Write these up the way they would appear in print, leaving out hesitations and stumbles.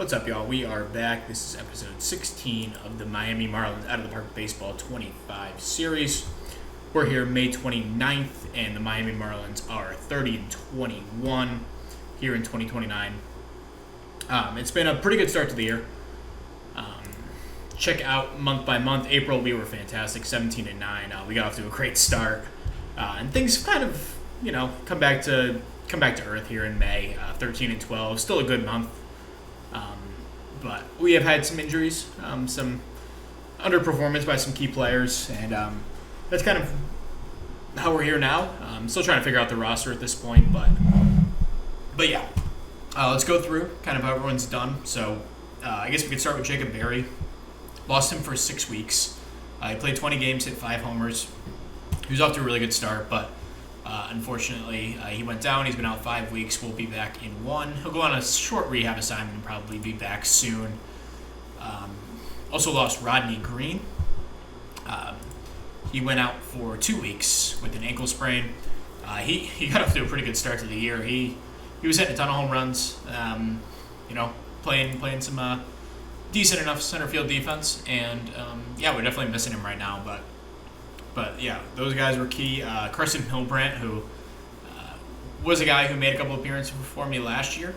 What's up, y'all? We are back. This is episode 16 of the Miami Marlins Out of the Park Baseball 25 series. We're here May 29th, and the Miami Marlins are 30-21 here in 2029. It's been a pretty good start to the year. Check out month by month. April, we were fantastic, 17-9. We got off to a great start, and things kind of, come back to earth here in May. 13-12, still a good month. But we have had some injuries, some underperformance by some key players, and that's kind of how we're here now. Still trying to figure out the roster at this point, but yeah. Let's go through kind of how everyone's done. So I guess we could start with Jacob Berry. Lost him for 6 weeks. He played 20 games, hit 5 homers. He was off to a really good start, but unfortunately, he went down. He's been out 5 weeks. We'll be back in 1. He'll go on a short rehab assignment and probably be back soon. Also lost Rodney Green. He went out for 2 weeks with an ankle sprain. He got off to a pretty good start to the year. He was hitting a ton of home runs. Playing some decent enough center field defense, and we're definitely missing him right now. But yeah, those guys were key. Carson Hilbrant, who was a guy who made a couple appearances for me last year,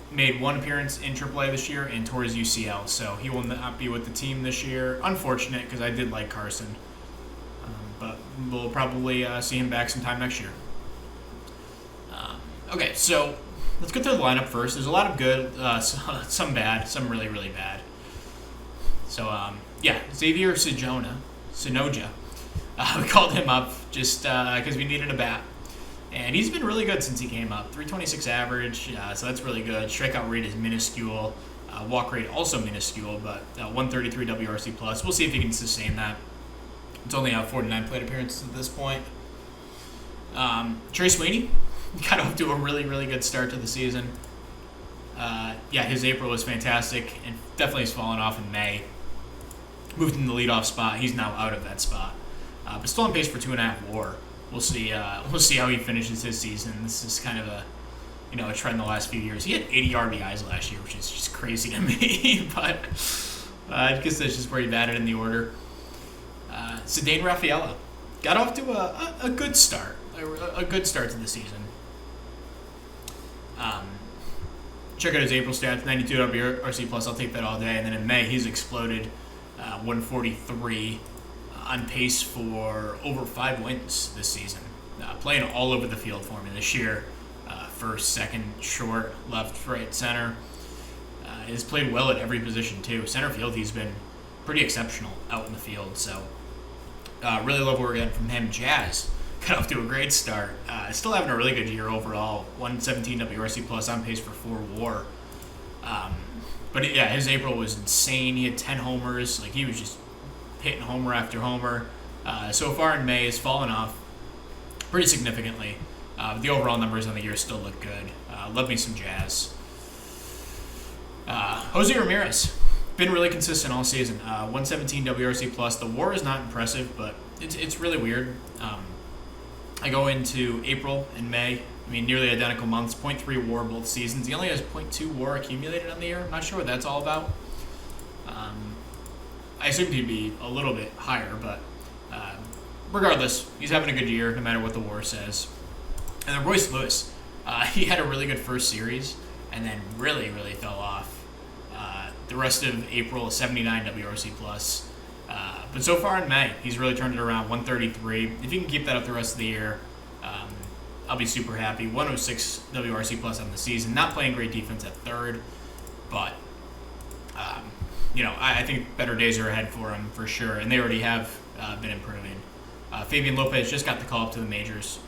made 1 appearance in AAA this year and tore his UCL, so he will not be with the team this year. Unfortunate, because I did like Carson, but we'll probably see him back sometime next year. Okay, so let's get through the lineup first. There's a lot of good, some bad, some really, really bad. So, Xavier Sanoja. We called him up just because we needed a bat. And he's been really good since he came up. 326 average, so that's really good. Strikeout rate is minuscule. Walk rate also minuscule, but 133 WRC+. We'll see if he can sustain that. It's only 49 plate appearances at this point. Trey Sweeney got off to a really, really good start to the season. His April was fantastic, and definitely has fallen off in May. Moved in the leadoff spot. He's now out of that spot, but still on pace for 2.5 WAR. We'll see. We'll see how he finishes his season. This is kind of a trend the last few years. He had 80 RBIs last year, which is just crazy to me. But I guess that's just where he batted in the order. Ceddanne Rafaela got off to a good start. A good start to the season. Check out his April stats: 92 WRC+. I'll take that all day. And then in May, he's exploded. 143, on pace for over 5 wins this season. Playing all over the field for me this year. First, second, short, left, right, center. He's played well at every position too. Center field, he's been pretty exceptional out in the field. So really love what we're getting from him. Jazz got off to a great start. Still having a really good year overall. 117 WRC+, on pace for 4 WAR. But his April was insane. He had 10 homers. He was just hitting homer after homer. So far in May, has fallen off pretty significantly. The overall numbers on the year still look good. Love me some Jazz. Jose Ramirez, been really consistent all season. 117 WRC+. The WAR is not impressive, but it's really weird. I go into April and May. Nearly identical months, 0.3 WAR both seasons. He only has 0.2 WAR accumulated on the year. I'm not sure what that's all about. I assumed he'd be a little bit higher, but regardless, he's having a good year no matter what the WAR says. And then Royce Lewis, he had a really good first series and then really, really fell off. The rest of April, 79 WRC+. But so far in May, he's really turned it around, 133. If he can keep that up the rest of the year, I'll be super happy. 106 WRC+ on the season. Not playing great defense at third, but I think better days are ahead for him for sure, and they already have been improving. Fabian Lopez just got the call up to the majors.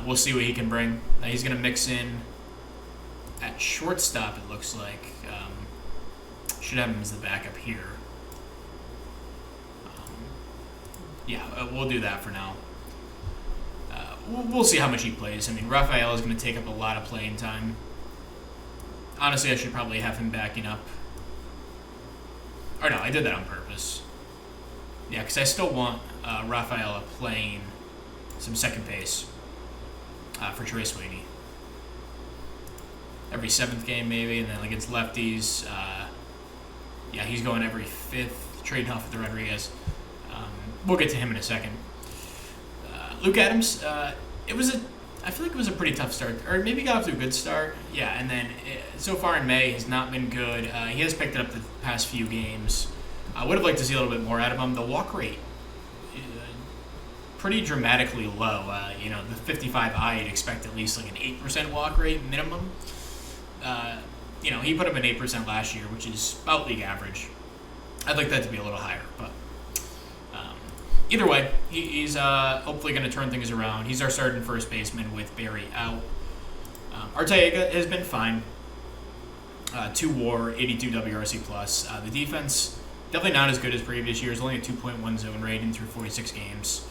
We'll see what he can bring. He's going to mix in at shortstop, it looks like. Should have him as the backup here. We'll do that for now. We'll see how much he plays. Rafael is going to take up a lot of playing time. Honestly, I should probably have him backing up. Or no, I did that on purpose. Yeah, because I still want Rafaela playing some second base for Trey Sweeney. every seventh game maybe, and then against lefties, yeah, he's going every fifth, trading off with Rodriguez. We'll get to him in a second. Luke Adams, I feel like it was a pretty tough start, or maybe got off to a good start. Yeah, and then so far in May, he's not been good. He has picked it up the past few games. I would have liked to see a little bit more out of him. The walk rate, pretty dramatically low. The 55I, you'd expect at least like an 8% walk rate minimum. He put up an 8% last year, which is about league average. I'd like that to be a little higher, but either way, he's hopefully going to turn things around. He's our starting first baseman with Barry out. Arteaga has been fine. 2 WAR, 82 WRC plus. The defense, definitely not as good as previous years. Only a 2.1 zone rating through 46 games.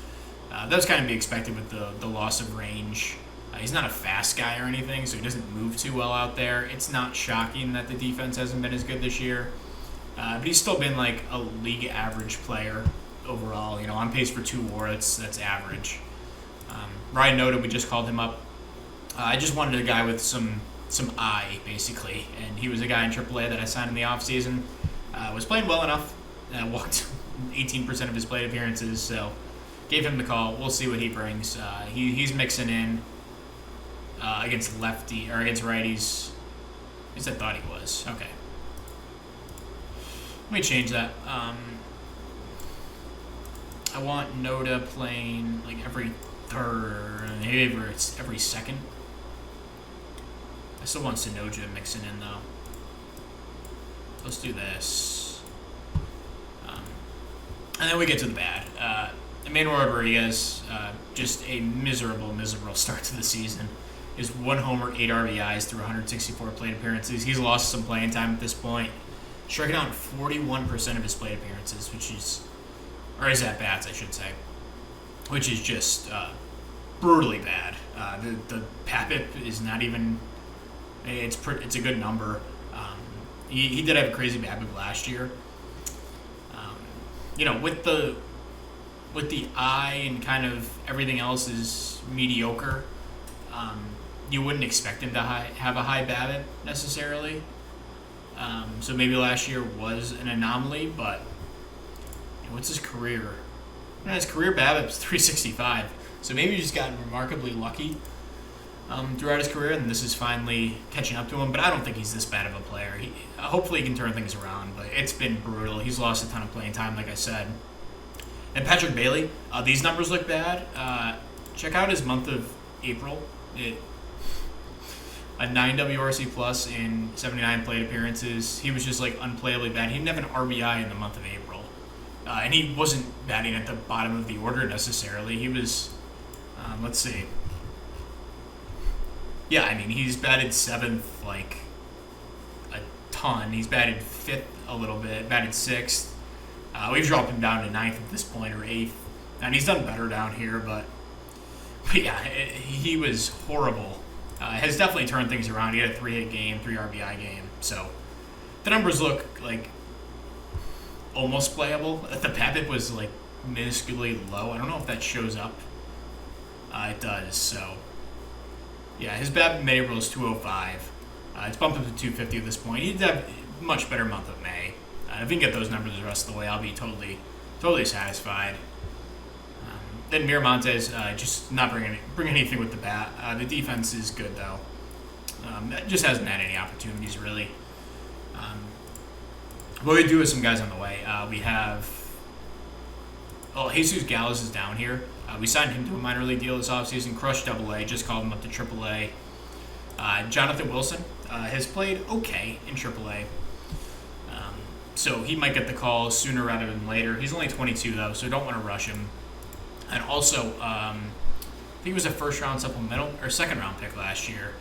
That was kind of be expected with the loss of range. He's not a fast guy or anything, so he doesn't move too well out there. It's not shocking that the defense hasn't been as good this year. But he's still been like a league average player overall. On pace for 2 WAR, that's average. Ryan noted we just called him up. I just wanted a guy with some eye, basically. And he was a guy in AAA that I signed in the offseason. Was playing well enough. Walked 18% of his plate appearances, so gave him the call. We'll see what he brings. He's mixing in against righties. At least I thought he was. Okay. Let me change that. I want Noda playing like every third, maybe it's every second. I still want Sonoja mixing in though. Let's do this. And then we get to the bad. Emmanuel Rodriguez, just a miserable start to the season. Is 1 homer, 8 RBIs through 164 plate appearances. He's lost some playing time at this point. Striking out 41% of his plate appearances, or his at-bats, I should say, which is just brutally bad. The BABIP is not even. It's a good number. He did have a crazy BABIP last year. With the eye and kind of everything else is mediocre. You wouldn't expect him to have a high BABIP necessarily. So maybe last year was an anomaly, but what's his career? His career BABIP's 365. So maybe he's gotten remarkably lucky throughout his career, and this is finally catching up to him. But I don't think he's this bad of a player. Hopefully he can turn things around, but it's been brutal. He's lost a ton of playing time, like I said. And Patrick Bailey, these numbers look bad. Check out his month of April. A 9 WRC plus in 79 plate appearances. He was just like unplayably bad. He didn't have an RBI in the month of April. And he wasn't batting at the bottom of the order necessarily. He was, let's see. Yeah, I mean, he's batted 7th like a ton. He's batted 5th a little bit, batted 6th. We've dropped him down to 9th at this point, or 8th. And he's done better down here, but yeah, he was horrible. Has definitely turned things around. He had a 3-hit game, 3 RBI game. So the numbers look like almost playable. The BABIP was like minusculely low. I don't know if that shows up. It does. So yeah, his BABIP in April is 205. It's bumped up to 250 at this point. He'd have a much better month of May. If he can get those numbers the rest of the way, I'll be totally satisfied. Then Miramontes, just not bring anything with the bat. The defense is good, though. Just hasn't had any opportunities, really. What we do with some guys on the way. We have... Jesus Gallo is down here. We signed him to a minor league deal this offseason. Crushed AA, just called him up to AAA. Jonathan Wilson has played okay in AAA. So he might get the call sooner rather than later. He's only 22, though, so don't want to rush him. And also, I think he was a first-round supplemental or second-round pick last year.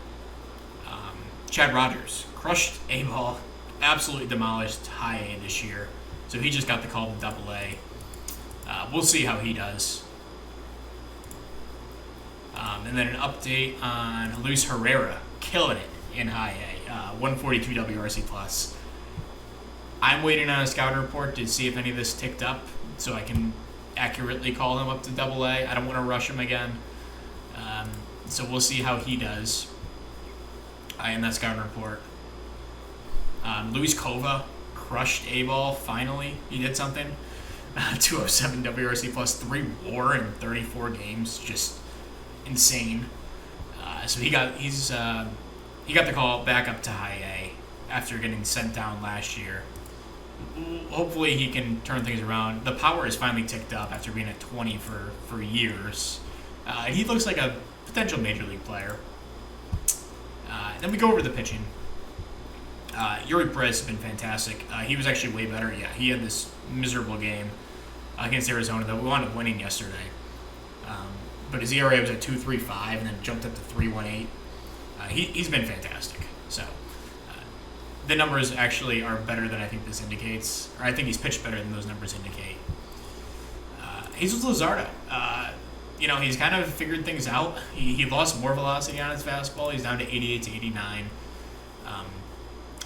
Chad Rogers crushed A-ball, absolutely demolished high A this year. So he just got the call to AA. We'll see how he does. And then an update on Luis Herrera, killing it in high A, 142 WRC plus. I'm waiting on a scouting report to see if any of this ticked up so I can accurately call him up to AA. I don't want to rush him again. So we'll see how he does. in that scouting report. Luis Kova crushed A-ball finally. He did something. 207 WRC plus 3 WAR in 34 games, just insane. So he got the call back up to high A after getting sent down last year. Hopefully he can turn things around. The power has finally ticked up after being at 20 for years. And he looks like a potential major league player. Then we go over the pitching. Yuri Perez has been fantastic. He was actually way better. Yeah, he had this miserable game against Arizona that we wound up winning yesterday. But his ERA was at 2.35 and then jumped up to 3.18. He's been fantastic. So the numbers actually are better than I think this indicates, or I think he's pitched better than those numbers indicate. Jesus Luzardo, he's kind of figured things out. He lost more velocity on his fastball. He's down to 88 to 89.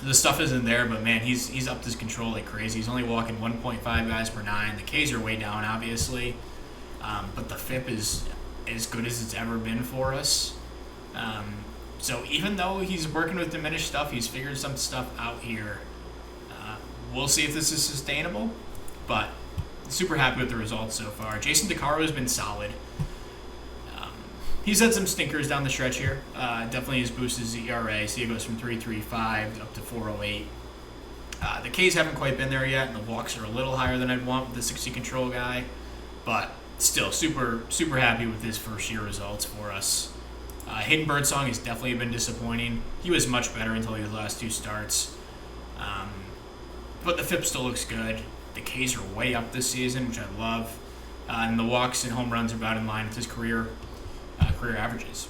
The stuff isn't there, but man, he's upped his control like crazy. He's only walking 1.5 guys per 9. The Ks are way down, obviously, but the FIP is as good as it's ever been for us. So even though he's working with diminished stuff, he's figured some stuff out here. We'll see if this is sustainable, but super happy with the results so far. Jason DeCaro has been solid. He's had some stinkers down the stretch here. Definitely has boosted his ERA. So he goes from 3.35 up to 4.08. The Ks haven't quite been there yet, and the walks are a little higher than I'd want with the 60 control guy. But still, super, super happy with his first year results for us. Hayden Birdsong has definitely been disappointing. He was much better until his last 2 starts. But the FIP still looks good. The Ks are way up this season, which I love. And the walks and home runs are about in line with his career averages.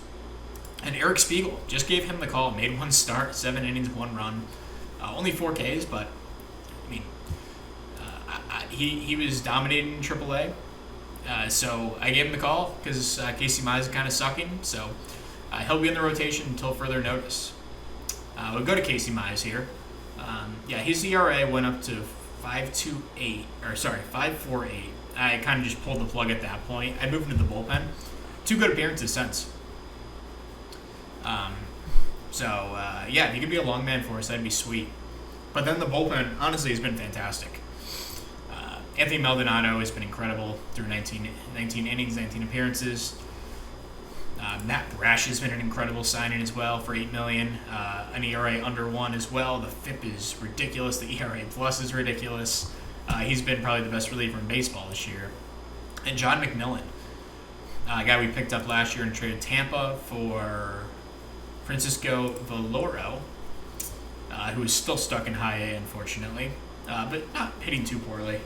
And Eric Spiegel, just gave him the call. Made 1 start, 7 innings, 1 run. Only 4 Ks, but I mean, he was dominating in AAA. So I gave him the call because Casey Mize is kind of sucking. So he'll be in the rotation until further notice. We'll go to Casey Mize here. His ERA went up to 5.48. I kind of just pulled the plug at that point. I moved into the bullpen. 2 good appearances since. If he could be a long man for us, that'd be sweet. But then the bullpen, honestly, has been fantastic. Anthony Maldonado has been incredible through 19 innings, 19 appearances. Matt Brash has been an incredible signing as well for $8 million. An ERA under 1 as well. The FIP is ridiculous. The ERA plus is ridiculous. He's been probably the best reliever in baseball this year. And John McMillan, a guy we picked up last year and traded Tampa for Francisco Valoro, who is still stuck in high A, unfortunately, but not hitting too poorly.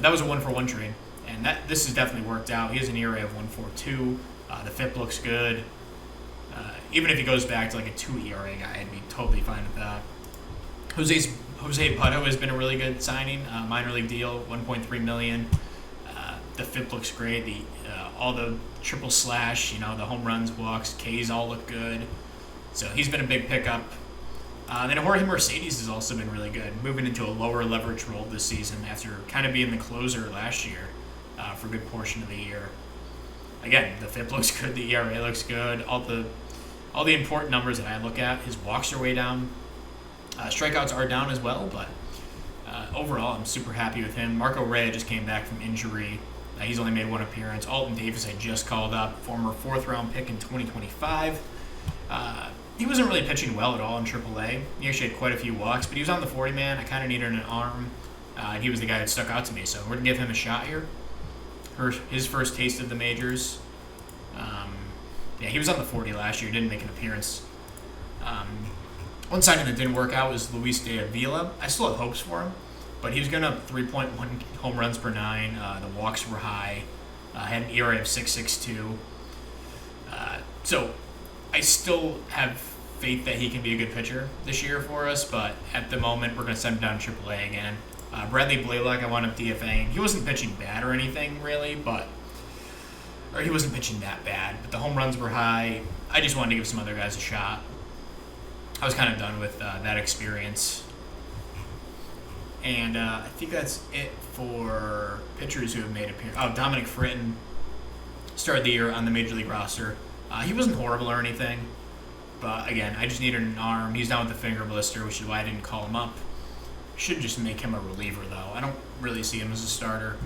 That was a 1-for-1 trade, and this has definitely worked out. He has an ERA of 1.42. The FIP looks good. Even if he goes back to like a 2 ERA guy, I'd be totally fine with that. Jose Butto has been a really good signing, minor league deal, $1.3 million. The FIP looks great. All the triple slash, the home runs, walks, Ks all look good. So he's been a big pickup. Then Jorge Mercedes has also been really good, moving into a lower leverage role this season after kind of being the closer last year for a good portion of the year. Again, the FIP looks good, the ERA looks good, all the important numbers that I look at. His walks are way down. Strikeouts are down as well, but overall I'm super happy with him. Marco Rea just came back from injury. He's only made 1 appearance. Alton Davis I just called up, former 4th-round pick in 2025. He wasn't really pitching well at all in AAA. He actually had quite a few walks, but he was on the 40-man. I kind of needed an arm, and he was the guy that stuck out to me. So we're going to give him a shot here. His first taste of the majors. He was on the 40 last year. Didn't make an appearance. One signing that didn't work out was Luis de Avila. I still have hopes for him, but he was going up 3.1 home runs per 9. The walks were high. Had an ERA of 6.62. So I still have faith that he can be a good pitcher this year for us, but at the moment we're going to send him down to AAA again. Bradley Blaylock, I wound up DFAing. He wasn't pitching bad or anything, really, or he wasn't pitching that bad, but the home runs were high. I just wanted to give some other guys a shot. I was kind of done with that experience. And I think that's it for pitchers who have made appearances. Dominic Fritton started the year on the Major League roster. He wasn't horrible or anything. But again, I just needed an arm. He's down with the finger blister, which is why I didn't call him up. Should just make him a reliever, though. I don't really see him as a starter.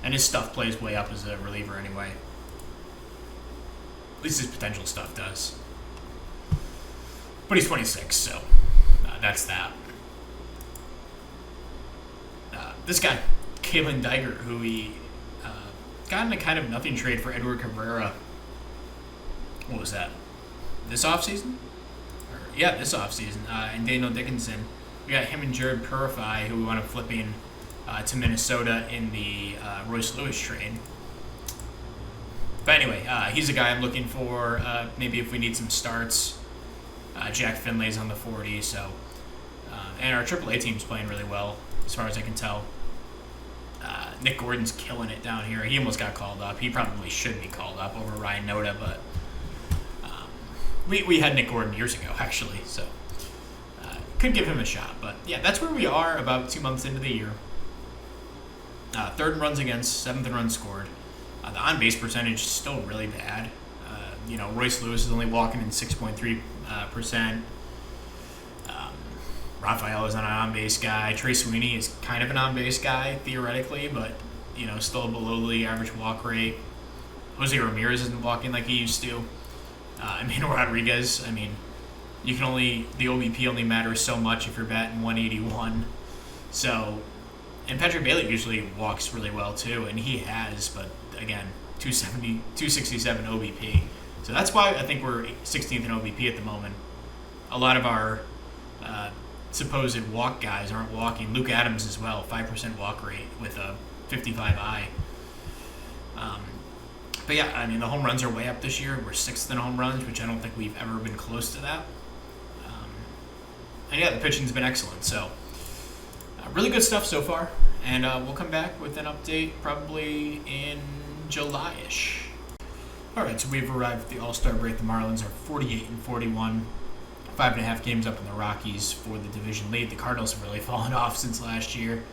And his stuff plays way up as a reliever anyway. At least his potential stuff does. But he's 26, so that's that. This guy, Kalen Diger, who we got in a kind of nothing trade for Edward Cabrera. What was that? This offseason? Yeah, this offseason. And Daniel Dickinson. We got him and Jared Purify, who we wound up flipping to Minnesota in the Royce Lewis trade. But anyway, he's a guy I'm looking for. Maybe if we need some starts. Jack Finlay's on the 40, so. And our AAA team's playing really well, as far as I can tell. Nick Gordon's killing it down here. He almost got called up. He probably should be called up over Ryan Noda, but we had Nick Gordon years ago, actually, so could give him a shot. But yeah, that's where we are about 2 months into the year. Third in runs against, seventh in runs scored. The on-base percentage is still really bad. Royce Lewis is only walking in 6.3%. Rafael is not an on-base guy. Trey Sweeney is kind of an on-base guy, theoretically, but, still below the average walk rate. Jose Ramirez isn't walking like he used to. Emmanuel Rodriguez, the OBP only matters so much if you're batting 181. So, and Patrick Bailey usually walks really well too, and he has, but again, 267 OBP. So that's why I think we're 16th in OBP at the moment. A lot of our supposed walk guys aren't walking. Luke Adams as well, 5% walk rate with a 55i. But yeah, the home runs are way up this year. We're 6th in home runs, which I don't think we've ever been close to that. And yeah, the pitching's been excellent. So really good stuff so far. And we'll come back with an update probably in July-ish. All right, so we've arrived at the All-Star break. The Marlins are 48-41. 5.5 games up in the Rockies for the division lead. The Cardinals have really fallen off since last year.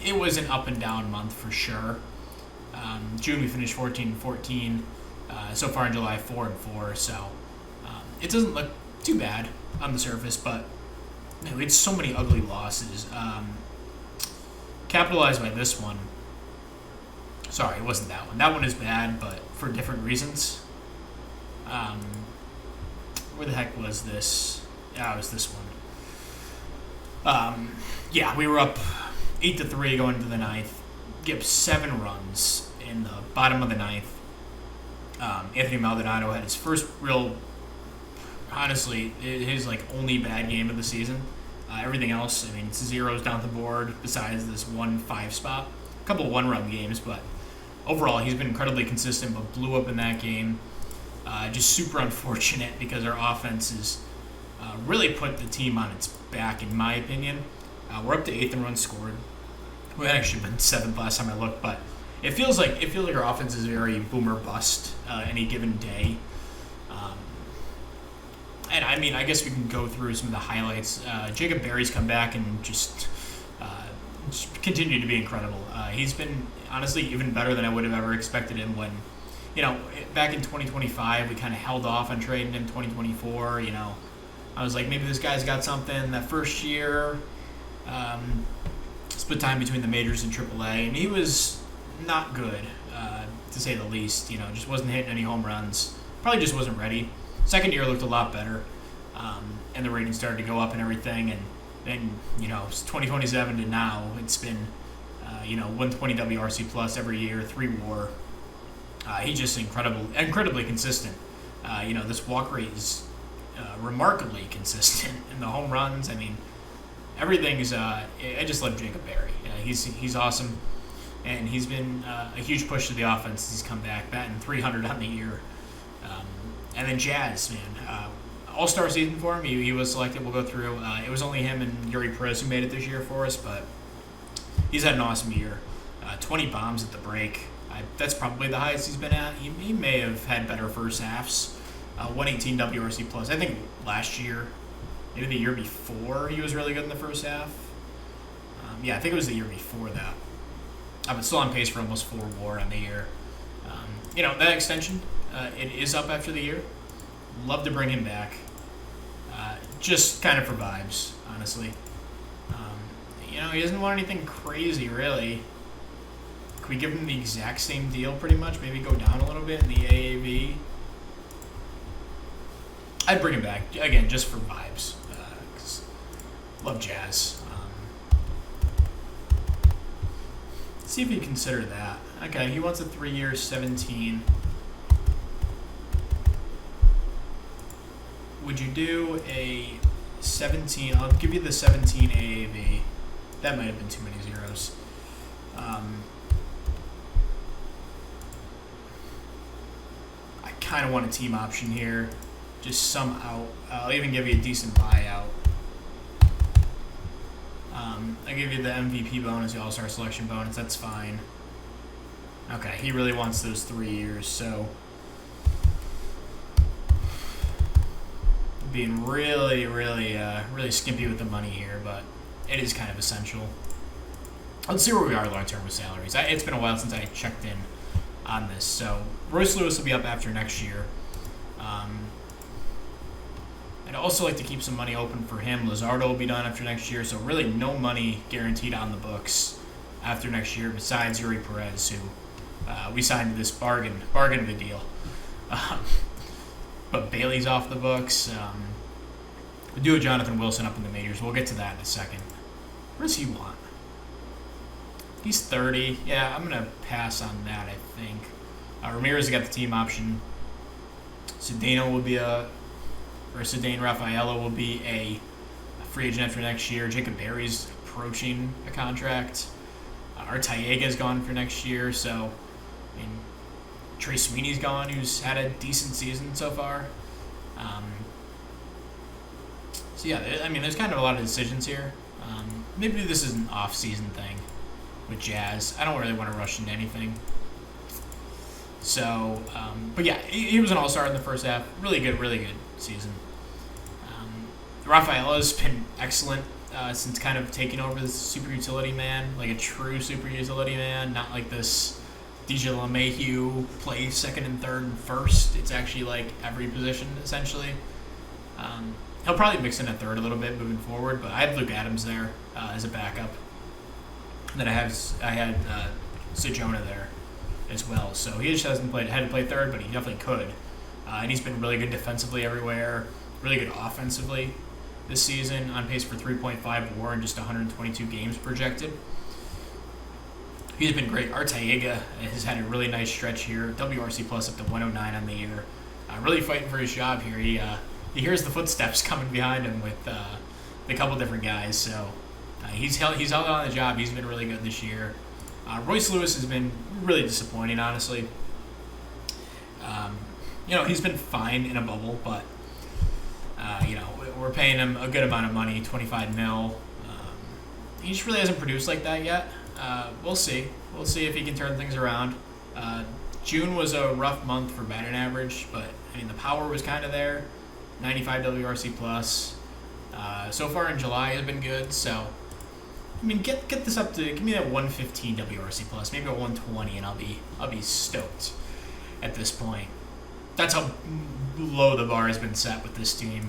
It was an up and down month for sure. June we finished 14-14. So far in July 4-4. So it doesn't look too bad on the surface, but we had so many ugly losses. Capitalized by this one. Sorry, it wasn't that one. That one is bad, but for different reasons. Where the heck was this? Yeah, it was this one. We were up 8-3 going into the ninth. Give 7 runs in the bottom of the ninth. Anthony Maldonado had his first real, honestly, his only bad game of the season. Everything else, zeros down the board besides this 1-5 spot. A couple 1-run games, but overall he's been incredibly consistent, but blew up in that game. Just super unfortunate because our offense has really put the team on its back, in my opinion. We're up to 8th in runs scored. We had actually been 7th last time I looked, but it feels like our offense is very boomer bust any given day. And I guess we can go through some of the highlights. Jacob Berry's come back and just continued to be incredible. He's been honestly even better than I would have ever expected him when, back in 2025, we kind of held off on trading him. 2024, I was like, maybe this guy's got something. That first year, split time between the majors and AAA, and he was not good, to say the least. Just wasn't hitting any home runs. Probably just wasn't ready. Second year looked a lot better, and the ratings started to go up and everything. And then, 2027 to now, it's been, 120 WRC plus every year, 3 WAR. He's just incredibly consistent. This walk rate is remarkably consistent. In the home runs, everything is. I just love Jacob Berry. He's awesome, and he's been a huge push to the offense as he's come back, batting 300 on the year. And then Jazz, man, all-star season for him. He was selected. We'll go through. It was only him and Yuri Perez who made it this year for us, but he's had an awesome year. 20 bombs at the break. That's probably the highest he's been at. He may have had better first halves. 118 WRC plus. I think last year, maybe the year before, he was really good in the first half. I think it was the year before that. But still on pace for almost 4 WAR on the year. That extension, it is up after the year. Love to bring him back. Just kind of for vibes, honestly. He doesn't want anything crazy, really. Could we give him the exact same deal, pretty much? Maybe go down a little bit in the AAV? I'd bring him back, again, just for vibes. 'Cause love Jazz. See if you consider that. Okay, he wants a 3 year, 17. Would you do a 17? I'll give you the 17 AAV. That might have been too many zeros. I kind of want a team option here. Just some out. I'll even give you a decent buyout. I give you the MVP bonus, the All-Star selection bonus. That's fine. Okay, he really wants those 3 years, so being really skimpy with the money here, but it is kind of essential. Let's see where we are long term with salaries. It's been a while since I checked in on this, so Royce Lewis will be up after next year. I'd also like to keep some money open for him. Luzardo will be done after next year, so really no money guaranteed on the books after next year besides Yuri Perez, who we signed to this bargain of a deal. But Bailey's off the books. We do have Jonathan Wilson up in the majors. We'll get to that in a second. What does he want? He's 30. Yeah, I'm going to pass on that, I think. Ramirez got the team option. Cedane Rafaela will be a free agent after next year. Jacob Berry's approaching a contract. Arteaga's gone for next year, so Trey Sweeney's gone, who's had a decent season so far. There's kind of a lot of decisions here. Maybe this is an off-season thing with Jazz. I don't really want to rush into anything. So, but yeah, he was an all-star in the first half. Really good season. Rafaela's been excellent since kind of taking over this super utility man, like a true super utility man, not like this DJ LeMahieu play second and third and first. It's actually like every position, essentially. He'll probably mix in a third a little bit moving forward, but I have Luke Adams there as a backup. And then I had Sejona there as well. So he just had to play third, but he definitely could. And he's been really good defensively everywhere, really good offensively this season, on pace for 3.5 WAR in just 122 games projected. He's been great. Arteaga has had a really nice stretch here. WRC plus up to 109 on the year. Really fighting for his job here. He hears the footsteps coming behind him with a couple different guys. So he's held on the job. He's been really good this year. Royce Lewis has been really disappointing, honestly. He's been fine in a bubble, but we're paying him a good amount of money, $25 million. He just really hasn't produced like that yet. We'll see. We'll see if he can turn things around. June was a rough month for batting average, but the power was kind of there. 95 WRC plus. So far in July has been good. So get this up to, give me that 115 WRC plus, maybe a 120, and I'll be stoked at this point. That's how low the bar has been set with this team.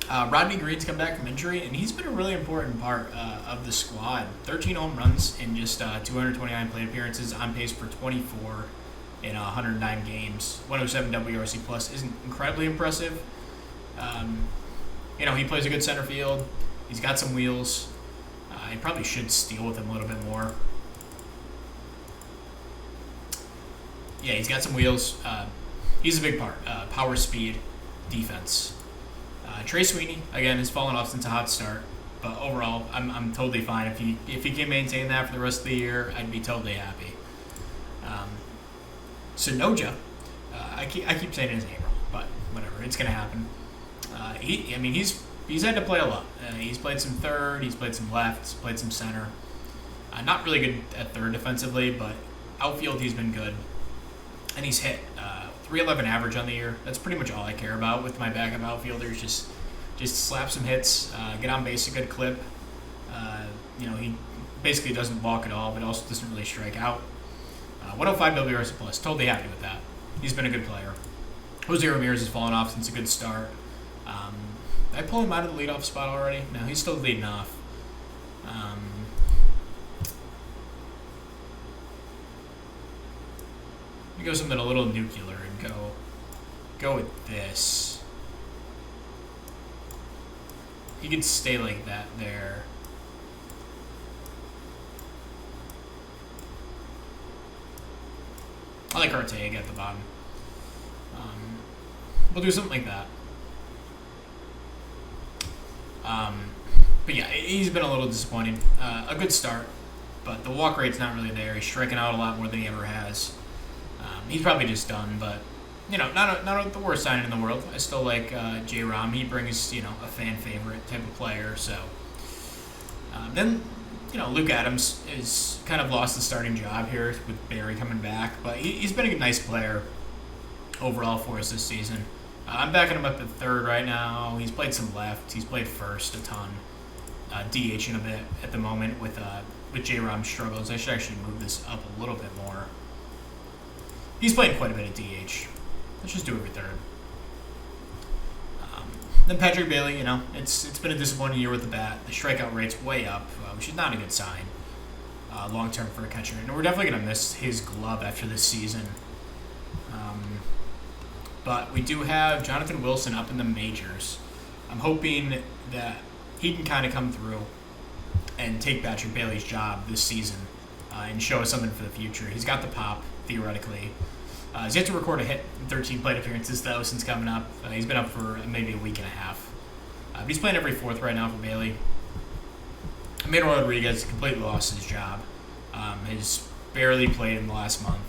Rodney Green's come back from injury, and he's been a really important part of the squad. 13 home runs in just 229 plate appearances, on pace for 24 in 109 games. 107 WRC plus isn't incredibly impressive. He plays a good center field. He's got some wheels. He probably should steal with him a little bit more. Yeah, he's got some wheels. He's a big part. Power, speed, defense. Trey Sweeney, again, has fallen off since a hot start, but overall, I'm totally fine. If he can maintain that for the rest of the year, I'd be totally happy. Sonoja, I keep saying his name wrong, but whatever, it's gonna happen. He's had to play a lot. He's played some third, he's played some left, he's played some center. Not really good at third defensively, but outfield he's been good, and he's hit 311 average on the year. That's pretty much all I care about with my backup outfielders. Just slap some hits, get on base a good clip. He basically doesn't walk at all, but also doesn't really strike out. 105 WRC plus, totally happy with that. He's been a good player. Jose Ramirez has fallen off since a good start. Did I pull him out of the leadoff spot already? No, he's still leading off. Let me go something a little nuclear and go with this. He could stay like that there. I like Artega at the bottom. We'll do something like that. But yeah, he's been a little disappointing. A good start, but the walk rate's not really there. He's striking out a lot more than he ever has. He's probably just done, but not the worst signing in the world. I still like J-Rom. He brings a fan favorite type of player. So then Luke Adams is kind of lost the starting job here with Barry coming back, but he's been a nice player overall for us this season. I'm backing him up at third right now. He's played some left. He's played first a ton. DHing a bit at the moment with J-Rom's struggles. I should actually move this up a little bit more. He's played quite a bit of DH. Let's just do every third. Then Patrick Bailey, it's been a disappointing year with the bat. The strikeout rate's way up, which is not a good sign long term for a catcher. And we're definitely going to miss his glove after this season. But we do have Jonathan Wilson up in the majors. I'm hoping that he can kind of come through and take Patrick Bailey's job this season and show us something for the future. He's got the pop, theoretically. He's yet to record a hit in 13 plate appearances, though, since coming up. He's been up for maybe a week and a half. But he's playing every fourth right now for Bailey. Manuel Rodriguez completely lost his job. He's barely played in the last month.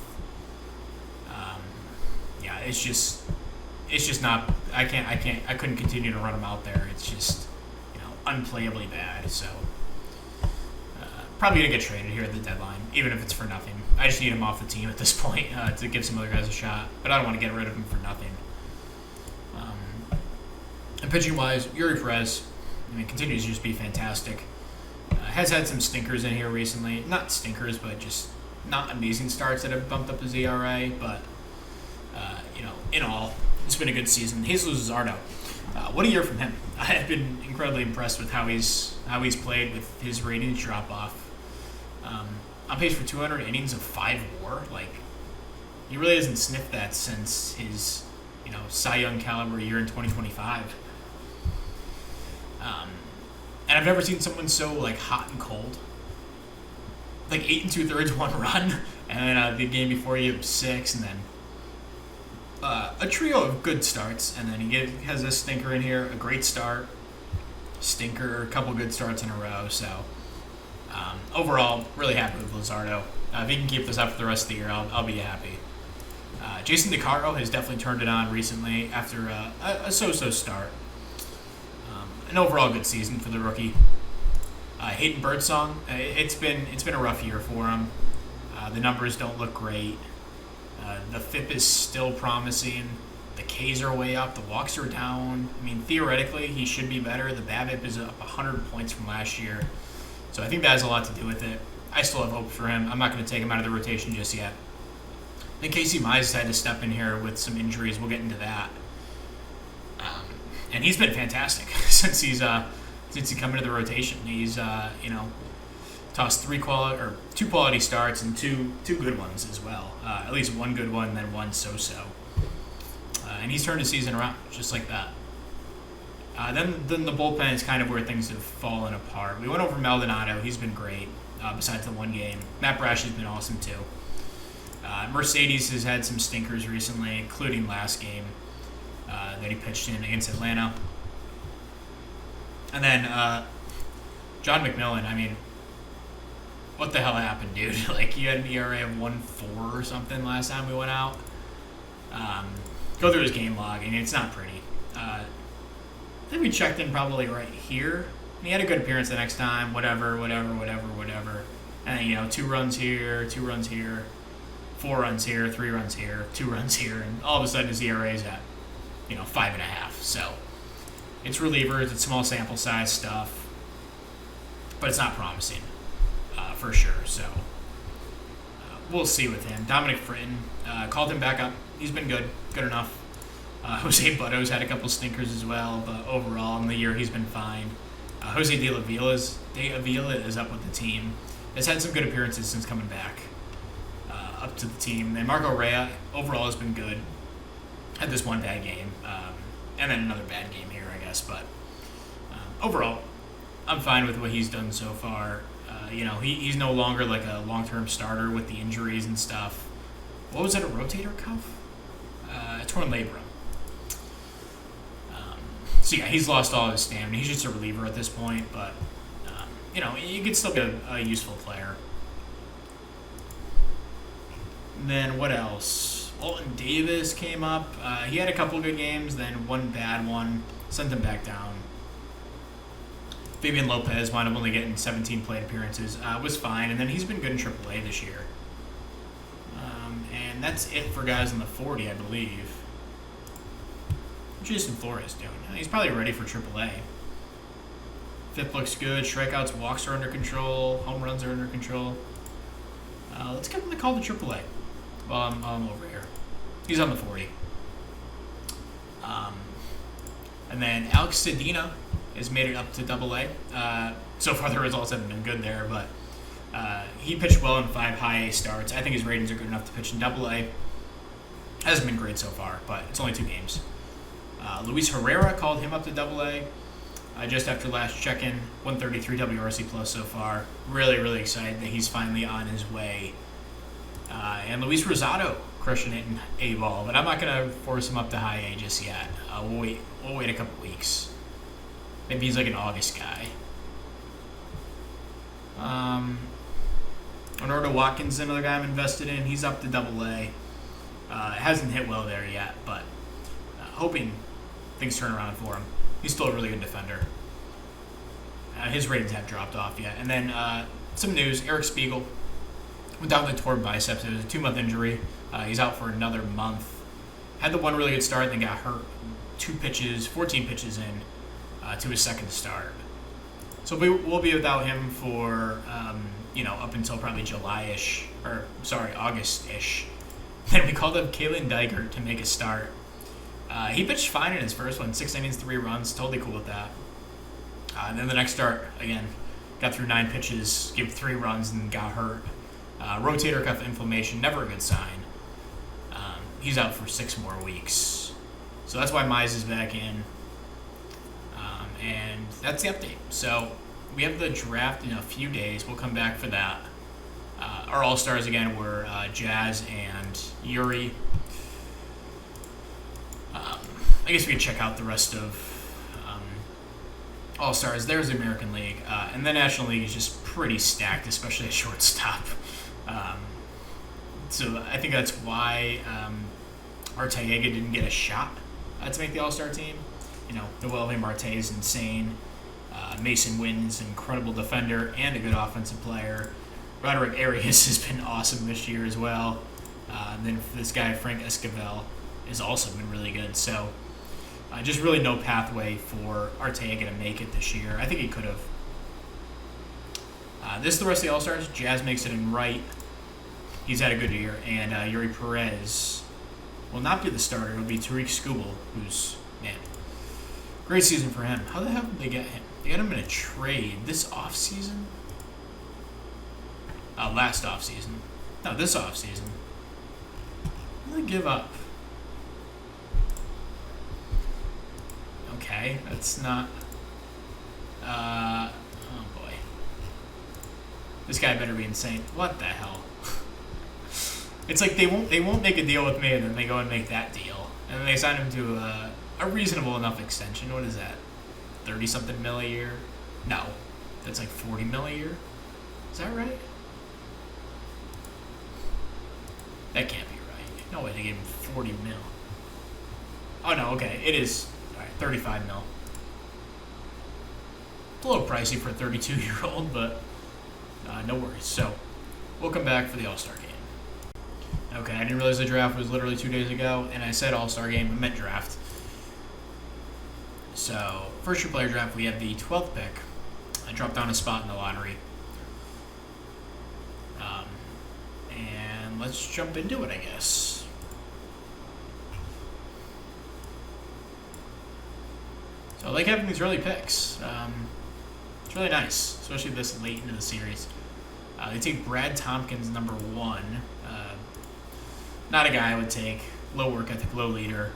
It's just not. I couldn't continue to run him out there. It's just unplayably bad. So probably gonna get traded here at the deadline, even if it's for nothing. I just need him off the team at this point to give some other guys a shot, but I don't want to get rid of him for nothing. And pitching wise, Yuri Perez, continues to just be fantastic. Has had some stinkers in here recently. Not stinkers, but just not amazing starts that have bumped up his ERA. But in all, it's been a good season. Jesus Luzardo, what a year from him. I have been incredibly impressed with how he's played with his ratings drop off. On pace for 200 innings of 5 WAR. Like, he really hasn't sniffed that since his Cy Young caliber year in 2025. And I've never seen someone so hot and cold. 8 2/3, 1 run, and then the game before you have 6, and then a trio of good starts, and then he has a stinker in here, a great start, stinker, a couple good starts in a row. So overall, really happy with Luzardo. If he can keep this up for the rest of the year, I'll be happy. Jason DeCaro has definitely turned it on recently after a so-so start. An overall good season for the rookie. Hayden Birdsong, it's been a rough year for him. The numbers don't look great. The FIP is still promising. The Ks are way up. The walks are down. Theoretically, he should be better. The BABIP is up 100 points from last year. So I think that has a lot to do with it. I still have hope for him. I'm not going to take him out of the rotation just yet. Then Casey Mize had to step in here with some injuries. We'll get into that. And he's been fantastic since he come into the rotation. He's tossed 2 quality starts and two good ones as well. At least one good one, and then one so-so. And he's turned his season around just like that. Then the bullpen is kind of where things have fallen apart. We went over Maldonado. He's been great, besides the one game. Matt Brash has been awesome too. Mercedes has had some stinkers recently, including last game that he pitched in against Atlanta. And then John McMillan, what the hell happened, dude? You had an ERA of 1.4 or something last time we went out. Go through his game log, and it's not pretty. I think we checked in probably right here. And he had a good appearance the next time, whatever. And, 2 runs here, 2 runs here, 4 runs here, 3 runs here, 2 runs here, and all of a sudden his ERA is at, 5.5. So it's relievers, it's small sample size stuff, but it's not promising for sure. So we'll see with him. Dominic Fritton called him back up he's been good enough. Jose Butto's had a couple stinkers as well, but overall in the year he's been fine. Jose De Avila is up with the team. Has had some good appearances since coming back up to the team. And Marco Rea overall has been good. Had this one bad game, and then another bad game here, I guess. But overall, I'm fine with what he's done so far. He's no longer like a long-term starter with the injuries and stuff. What was it, a rotator cuff? A torn labrum. So yeah, he's lost all his stamina. He's just a reliever at this point, but he could still be a useful player. And then what else? Alton Davis came up. He had a couple good games, then one bad one. Sent him back down. Fabian Lopez wound up only getting 17 plate appearances. Was fine, and then he's been good in AAA this year. And that's it for guys in the 40, I believe. What's Jason Flores doing? He's probably ready for AAA. FIP looks good. Strikeouts, walks are under control. Home runs are under control. Let's give him the call to AAA while I'm over here. He's on the 40. And then Alex Cedina has made it up to AA. So far the results haven't been good there, but he pitched well in 5 high A starts. I think his ratings are good enough to pitch in AA. Hasn't been great so far, but it's only 2 games. Luis Herrera called him up to AA just after last check-in. 133 WRC plus so far. Really, really excited that he's finally on his way. And Luis Rosado crushing it in A-ball, but I'm not going to force him up to high A just yet. We'll wait a couple weeks. Maybe he's like an August guy. Leonardo Watkins, another guy I'm invested in. He's up to AA. Hasn't hit well there yet, but hoping things turn around for him. He's still a really good defender. His ratings have dropped off yet. And then some news, Eric Spiegel went down with a torn biceps. It was a 2-month injury. He's out for another month. Had the one really good start, then got hurt. 14 pitches in to his second start. So we'll be without him for, up until probably August-ish. Then we called up Kalen Dykert to make a start. He pitched fine in his first one, 6 innings, 3 runs, totally cool with that. And then the next start, again, got through 9 pitches, gave 3 runs, and got hurt. Rotator cuff inflammation, never a good sign. He's out for 6 more weeks. So that's why Mize is back in. And that's the update. So we have the draft in a few days. We'll come back for that. Our All-Stars, again, were Jazz and Yuri. I guess we could check out the rest of All-Stars. There's the American League. And the National League is just pretty stacked, especially at shortstop. So I think that's why Arteaga didn't get a shot to make the All-Star team. Noel Marte is insane. Mason Wynn's an incredible defender and a good offensive player. Roderick Arias has been awesome this year as well. And then this guy, Frank Esquivel, has also been really good. So just really no pathway for Arteaga to make it this year. I think he could have. This is the rest of the All-Stars. Jazz makes it in right. He's had a good year. And Yuri Perez will not be the starter. It'll be Tariq Skubal, who's, man, great season for him. How the hell did they get him? They got him in a trade this offseason? Last offseason. No, this offseason. What did they give up? Okay, that's not... oh boy. This guy better be insane. What the hell? It's like they won't make a deal with me, and then they go and make that deal. And then they sign him to a reasonable enough extension. What is that? 30-something mil a year? No. That's like 40 mil a year? Is that right? That can't be right. No way they gave him 40 mil. Oh, no, okay. It is. All right, 35 mil. It's a little pricey for a 32-year-old, but no worries. So, we'll come back for the All-Star game. Okay, I didn't realize the draft was literally 2 days ago, and I said All-Star game, I meant draft. So, first year player draft, we have the 12th pick. I dropped down a spot in the lottery. And let's jump into it, I guess. like having these early picks. It's really nice, especially this late into the series. They take Brad Tompkins, number 1. Not a guy I would take. Low work ethic, low leader,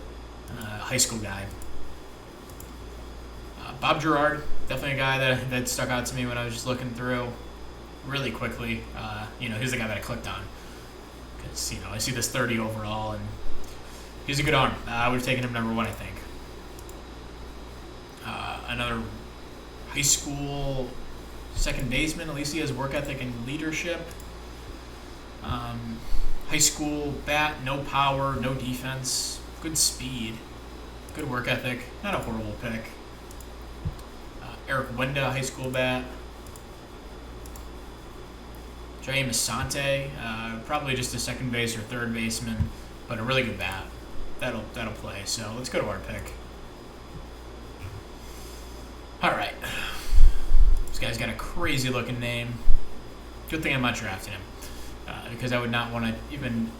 high school guy. Bob Gerard, definitely a guy that stuck out to me when I was just looking through really quickly. He's the guy that I clicked on. Because, I see this 30 overall, and he's a good arm. I would have taken him number 1, I think. Another high school second baseman. At least he has work ethic and leadership. High school bat, no power, no defense, good speed, good work ethic. Not a horrible pick. Eric Wenda, high school bat. Jay Masante, probably just a second base or third baseman, but a really good bat. That'll play. So let's go to our pick. All right. This guy's got a crazy looking name. Good thing I'm not drafting him, because I would not want to even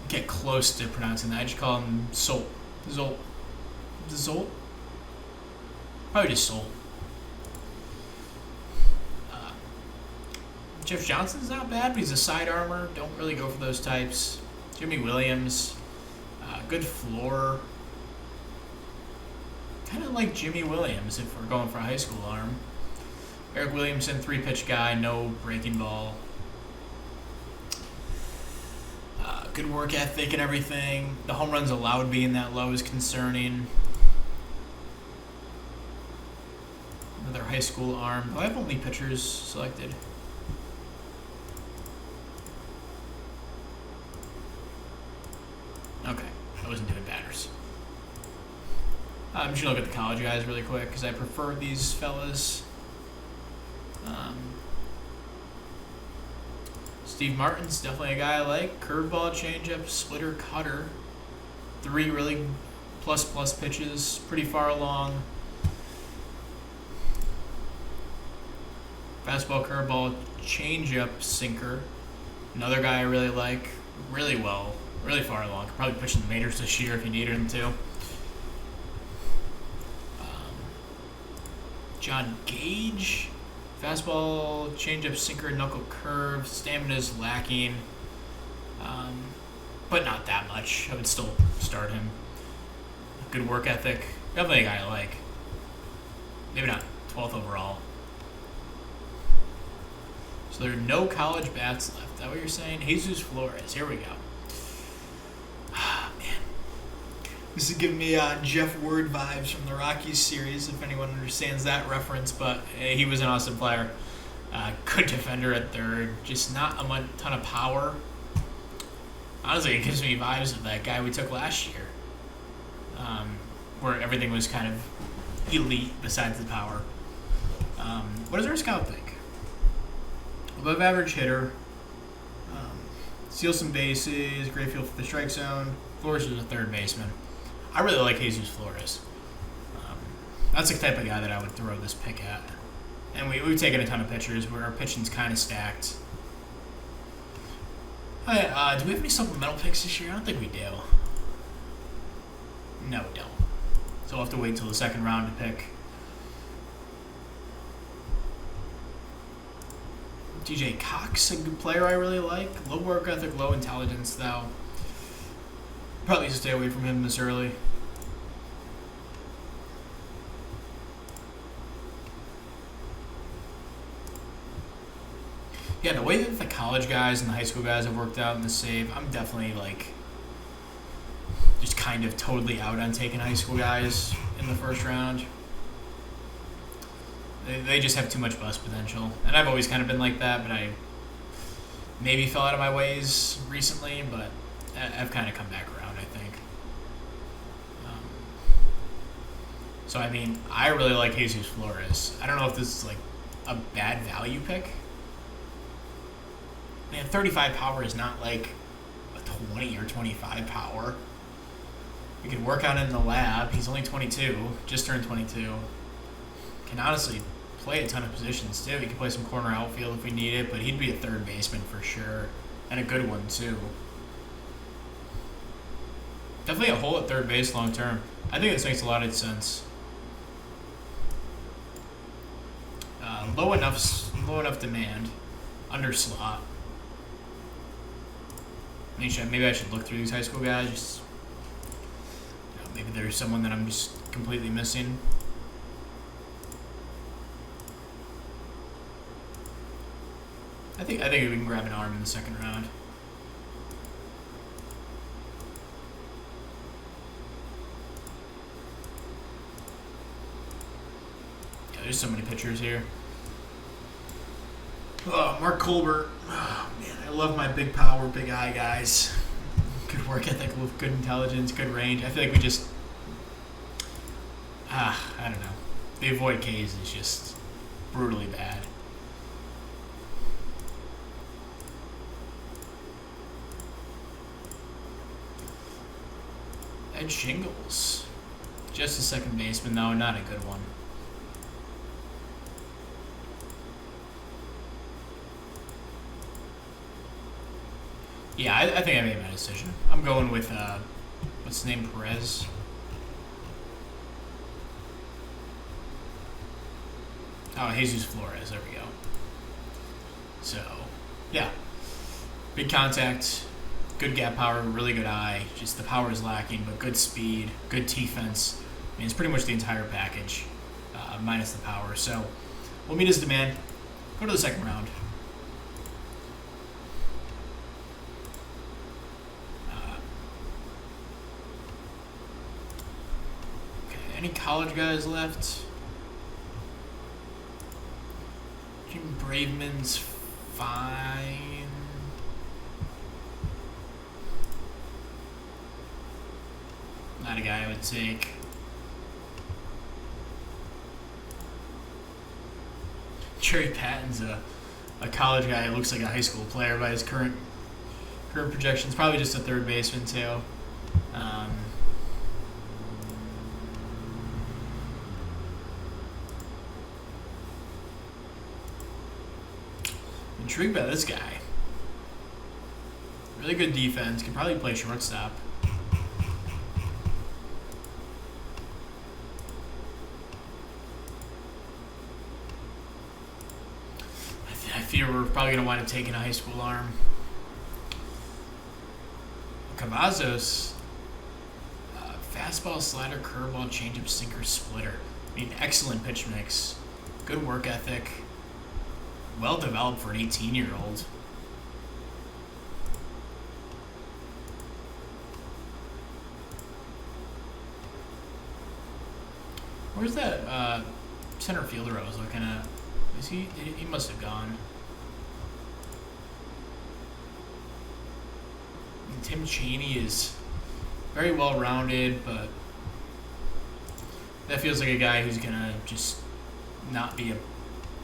get close to pronouncing that. I just call him Zolt. Zolt? Probably just Zolt. Jeff Johnson's not bad, but he's a side armor. Don't really go for those types. Jimmy Williams, good floor. Kind of like Jimmy Williams if we're going for a high school arm. Eric Williamson, 3-pitch guy, no breaking ball. Good work ethic and everything. The home runs allowed being that low is concerning. Another high school arm. Oh, I have only pitchers selected. Okay, I wasn't doing batters. I'm just going to look at the college guys really quick because I prefer these fellas. Steve Martin's definitely a guy I like. Curveball, changeup, splitter, cutter. 3 really plus pitches, pretty far along. Fastball, curveball, changeup, sinker. Another guy I really like. Really well. Really far along. Could probably push in the majors this year if you needed him to. John Gage. Fastball, changeup, sinker, knuckle curve. Stamina's lacking. But not that much. I would still start him. Good work ethic. Definitely a guy I like. Maybe not 12th overall. So there are no college bats left. Is that what you're saying? Jesus Flores. Here we go. Man. This is giving me Jeff Word vibes from the Rockies series, if anyone understands that reference. But he was an awesome player. Good defender at third. Just not a ton of power. Honestly, it gives me vibes of that guy we took last year. Where everything was kind of elite besides the power. What does our scout think? Above average hitter. Steals some bases. Great field for the strike zone. Flores is a third baseman. I really like Jesus Flores. That's the type of guy that I would throw this pick at. And we've taken a ton of pitchers where our pitching's kind of stacked. Do we have any supplemental picks this year? I don't think we do. No, we don't. So we'll have to wait until the second round to pick. DJ Cox, a good player I really like. Low work ethic, low intelligence, though. Probably just stay away from him this early. Yeah, the way that the college guys and the high school guys have worked out in the save, I'm definitely just kind of totally out on taking high school guys in the first round. They just have too much bust potential. And I've always kind of been like that, but I maybe fell out of my ways recently, but I've kind of come back around, I think. So, I mean, I really like Jesus Flores. I don't know if this is a bad value pick. Man, 35 power is not like a 20 or 25 power. We could work on it in the lab. He's only 22, just turned 22. Can honestly play a ton of positions too. He could play some corner outfield if we need it, but he'd be a third baseman for sure, and a good one too. Definitely a hole at third base long term. I think this makes a lot of sense. Low enough demand. Under slot. Maybe I should look through these high school guys. Just, maybe there's someone that I'm just completely missing. I think we can grab an arm in the second round. Yeah, there's so many pitchers here. Oh, Mark Colbert. Oh, man, I love my big power, big eye guys. Good work ethic, good intelligence, good range. I feel like we just... I don't know. The avoid Ks is just brutally bad. Ed Shingles. Just a second baseman, though, not a good one. Yeah, I think I made my decision. I'm going with, what's his name, Perez? Oh, Jesus Flores, there we go. So, yeah. Big contact. Good gap power, really good eye. Just the power is lacking, but good speed, good defense. I mean, it's pretty much the entire package, minus the power. So we'll meet his demand. Go to the second round. Okay, any college guys left? Jim Braveman's fine. Not a guy I would take. Jerry Patton's a college guy who looks like a high school player by his current projections. Probably just a third baseman too. Intrigued by this guy. Really good defense. Could probably play shortstop. I fear we're probably going to wind up taking a high school arm. Cavazos, fastball, slider, curveball, changeup, sinker, splitter. I mean, excellent pitch mix. Good work ethic. Well developed for an 18-year-old. Where's that center fielder I was looking at? Is he must have gone. And Tim Chaney is very well rounded, but that feels like a guy who's gonna just not be a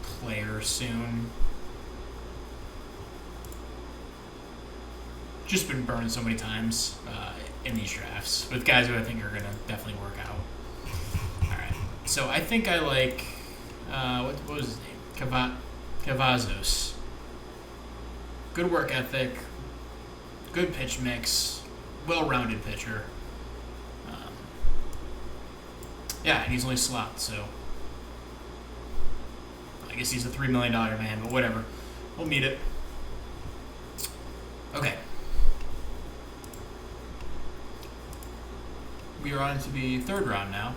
player soon. Just been burned so many times in these drafts with guys who I think are gonna definitely work out. All right, so I think I like what was his name? Cavazos. Good work ethic, good pitch mix, well-rounded pitcher. Yeah, and he's only slot, so I guess he's a $3 million man, but whatever. We'll meet it. Okay. We are on to the third round now.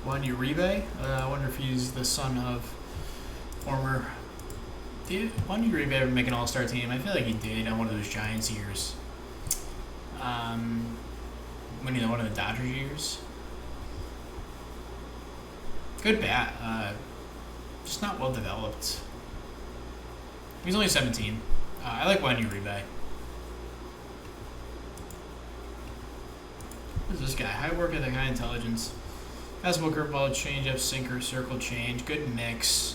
Juan Uribe. I wonder if he's the son of former... Did Juan Uribe ever make an all-star team? I feel like he did on one of those Giants years. One of the Dodgers years. Good bat. Just not well developed. He's only 17. I like Juan Uribe. Who's this guy? High work ethic, high intelligence. Fastball, curveball, changeup, sinker, circle, change. Good mix.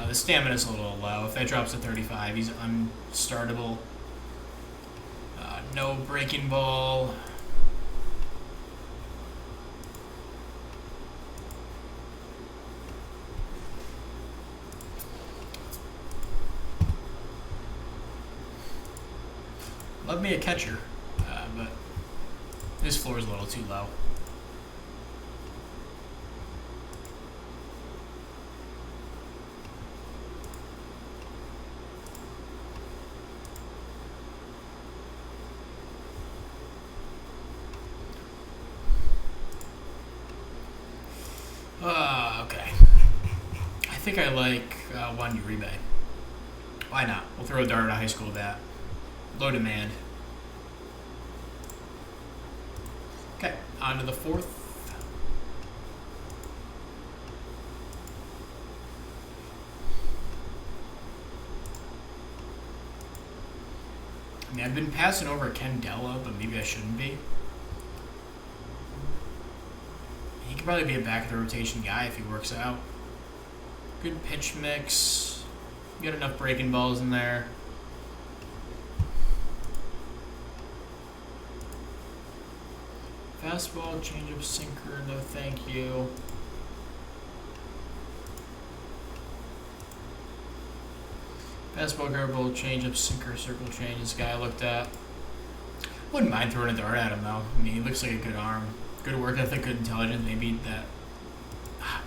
The stamina's a little low. If that drops to 35, he's unstartable. No breaking ball. Love me a catcher, but his floor is a little too low. Okay. I think I like Juan Uribe. Why not? We'll throw a dart at a high school bat. Low demand. Okay, on to the fourth. I mean, I've been passing over Ken Della, but maybe I shouldn't be. He could probably be a back of the rotation guy if he works out. Good pitch mix. Got enough breaking balls in there. Fastball, changeup, sinker, no thank you. Fastball, curveball, changeup, sinker, circle change. This guy I looked at. Wouldn't mind throwing a dart at him though. I mean, he looks like a good arm. Good work ethic, good intelligence. Maybe that.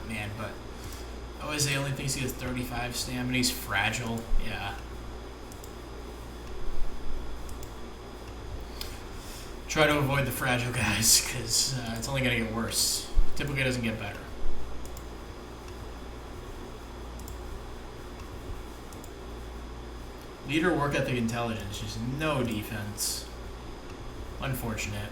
Man, but OSA only thinks he has 35 stamina. He's fragile. Yeah. Try to avoid the fragile guys because it's only going to get worse. Typically, it doesn't get better. Leader, work ethic, intelligence. Just no defense. Unfortunate.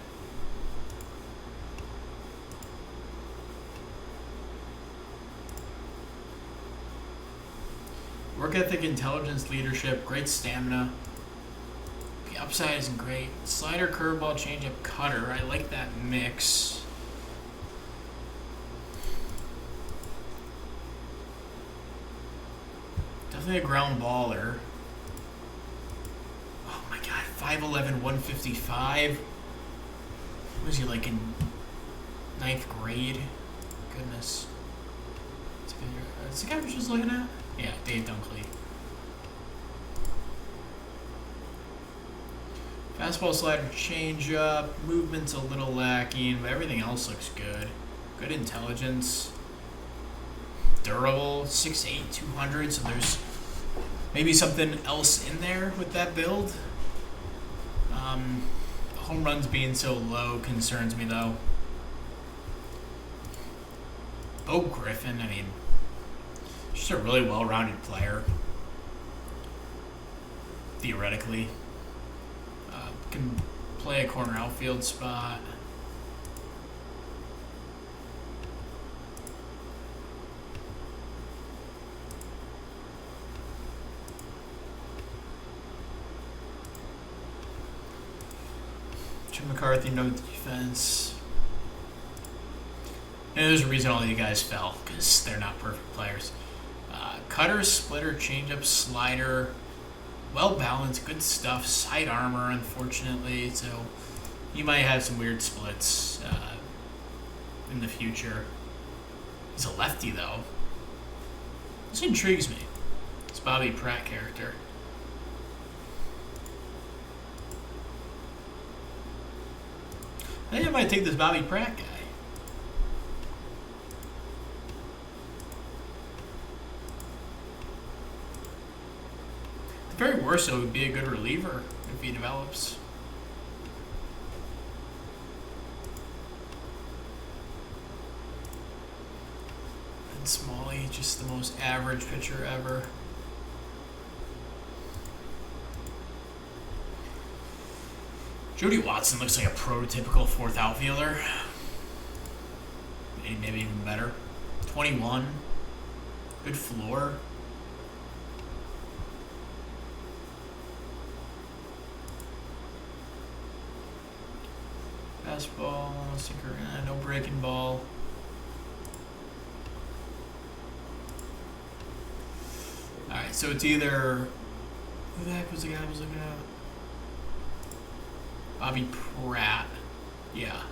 Work ethic, intelligence, leadership, great stamina. The upside isn't great. Slider, curveball, changeup, cutter. I like that mix. Definitely a ground baller. Oh my god, 5'11", 155. Was he like in 9th grade? Goodness. Is the guy we're just looking at? Yeah, Dave Dunkley. Fastball, slider, changeup. Movement's a little lacking, but everything else looks good. Good intelligence. Durable, 6'8", 200, so there's maybe something else in there with that build. Home runs being so low concerns me, though. Bo Griffin, I mean, just a really well-rounded player, theoretically. Can play a corner outfield spot. Jim McCarthy, no defense. And there's a reason all you guys fell, because they're not perfect players. Cutter, splitter, changeup, slider, well balanced, good stuff. Side armor, unfortunately, so you might have some weird splits in the future. He's a lefty, though. This intrigues me. This Bobby Pratt character. I think I might take this Bobby Pratt guy. At the very worst, it would be a good reliever if he develops. And Smalley, just the most average pitcher ever. Jody Watson looks like a prototypical fourth outfielder. Maybe even better. 21. Good floor. Fastball, sinker, no breaking ball. Alright, so it's either... Who the heck was the guy I was looking at? Bobby Pratt. Yeah.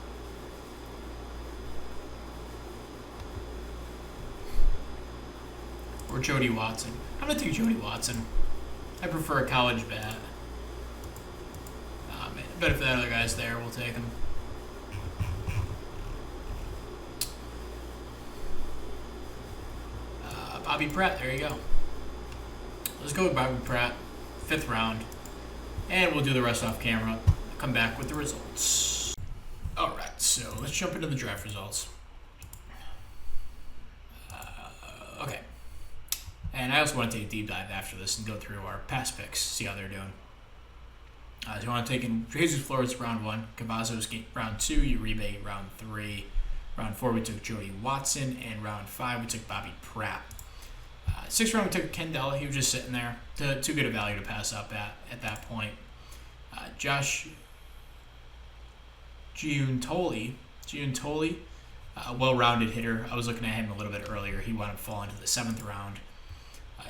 Or Jody Watson. I'm going to take Jody Watson. I prefer a college bat. But if that other guy's there, we'll take him. Bobby Pratt, there you go. Let's go with Bobby Pratt, 5th round. And we'll do the rest off camera. Come back with the results. Alright, so let's jump into the draft results. Okay. And I also want to take a deep dive after this and go through our past picks, see how they're doing. So you want to take in Jesus Flores round 1, Cavazos round 2, Uribe round 3. Round 4 we took Joey Watson, and round 5 we took Bobby Pratt. 6th round we took Kendall. He was just sitting there. Too good a value to pass up at that point. Josh Giuntoli, well-rounded hitter. I was looking at him a little bit earlier. He wound up falling to the 7th round.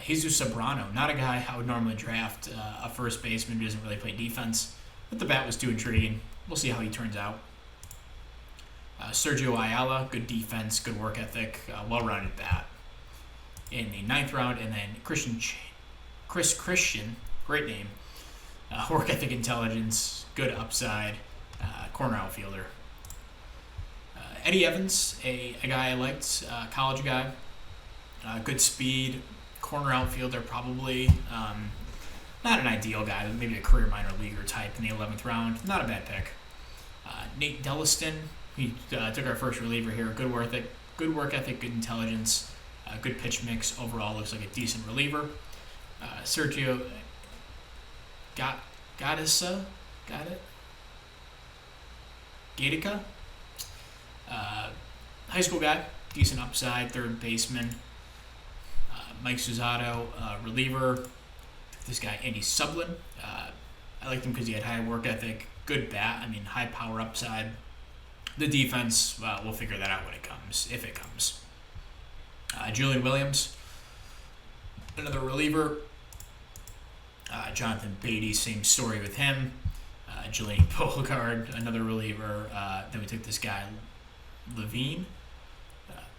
Jesus Sobrano, not a guy I would normally draft, a first baseman who doesn't really play defense, but the bat was too intriguing. We'll see how he turns out. Sergio Ayala, good defense, good work ethic, well-rounded bat. In the 9th round, and then Chris Christian, great name, work ethic, intelligence, good upside, corner outfielder. Eddie Evans, a guy I liked, college guy, good speed, corner outfielder probably. Not an ideal guy, but maybe a career minor leaguer type in the 11th round. Not a bad pick. Nate Delliston, he took our first reliever here. Good work ethic, good intelligence, good pitch mix. Overall, looks like a decent reliever. Sergio Gatica, high school guy, decent upside, third baseman. Mike Suzato, reliever. This guy, Andy Sublin. I liked him because he had high work ethic, good bat. I mean, high power upside. The defense, we'll figure that out when it comes, if it comes. Julian Williams, another reliever. Jonathan Beatty, same story with him. Julian Beauregard, another reliever. Then we took this guy, Levine,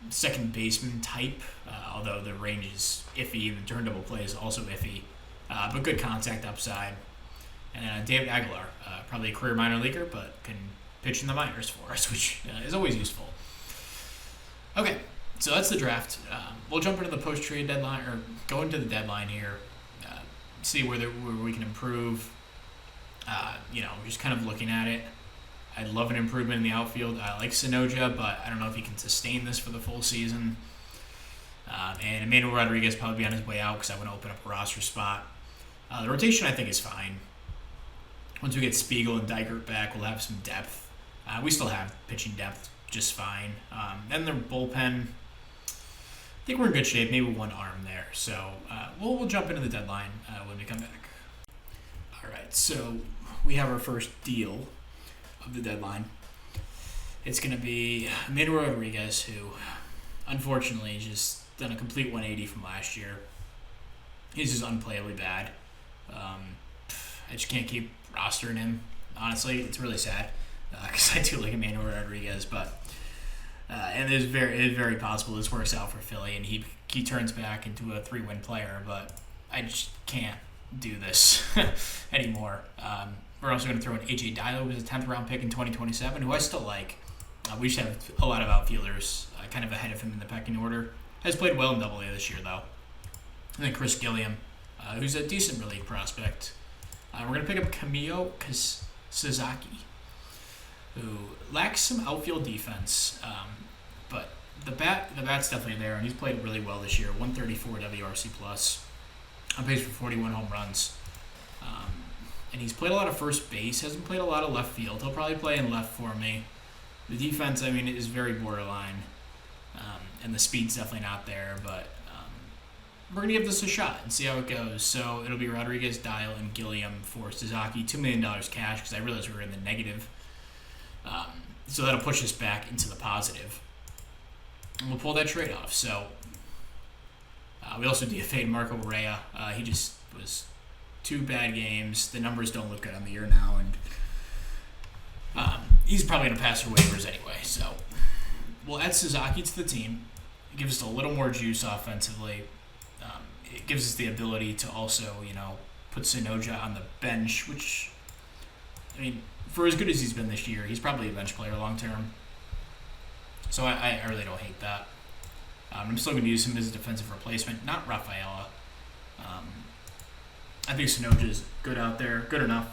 second baseman type, although the range is iffy. The turn double play is also iffy, but good contact upside. And David Aguilar, probably a career minor leaguer, but can pitch in the minors for us, which is always useful. Okay, so that's the draft. We'll jump into the post-trade deadline, or go into the deadline here, see where we can improve. Just kind of looking at it. I'd love an improvement in the outfield. I like Sonoja, but I don't know if he can sustain this for the full season. And Emmanuel Rodriguez probably be on his way out because I want to open up a roster spot. The rotation I think is fine. Once we get Spiegel and Dykert back, we'll have some depth. We still have pitching depth just fine. Then the bullpen, I think we're in good shape. Maybe one arm there. So we'll jump into the deadline when we come back. All right, so we have our first deal of the deadline. It's going to be Emmanuel Rodriguez, who unfortunately just done a complete 180 from last year. He's just unplayably bad. I just can't keep rostering him. Honestly, it's really sad because I do like Emmanuel Rodriguez, but and it's very possible this works out for Philly and he turns back into a 3-win player, but I just can't do this anymore. We're also going to throw in AJ Diallo, who's a 10th round pick in 2027, who I still like. We should have a lot of outfielders kind of ahead of him in the pecking order. Has played well in Double A this year, though. And then Chris Gilliam, who's a decent relief prospect. We're going to pick up Kamio Sasaki, who lacks some outfield defense, but the bat's definitely there, and he's played really well this year. 134 WRC plus, on pace for 41 home runs. And he's played a lot of first base, hasn't played a lot of left field. He'll probably play in left for me. The defense, is very borderline, and the speed's definitely not there, but we're going to give this a shot and see how it goes. So it'll be Rodriguez, Dial, and Gilliam for Sasaki, $2 million cash, because I realized we were in the negative. So that'll push us back into the positive. And we'll pull that trade off. So we also DFA'd Marco Correa. He just was 2 bad games. The numbers don't look good on the year now, and he's probably going to pass for waivers anyway. So we'll add Sasaki to the team. It gives us a little more juice offensively. It gives us the ability to also, put Sonoja on the bench, which, for as good as he's been this year, he's probably a bench player long term. So I really don't hate that. I'm still going to use him as a defensive replacement, not Rafaela. I think Sonoja's good out there, good enough.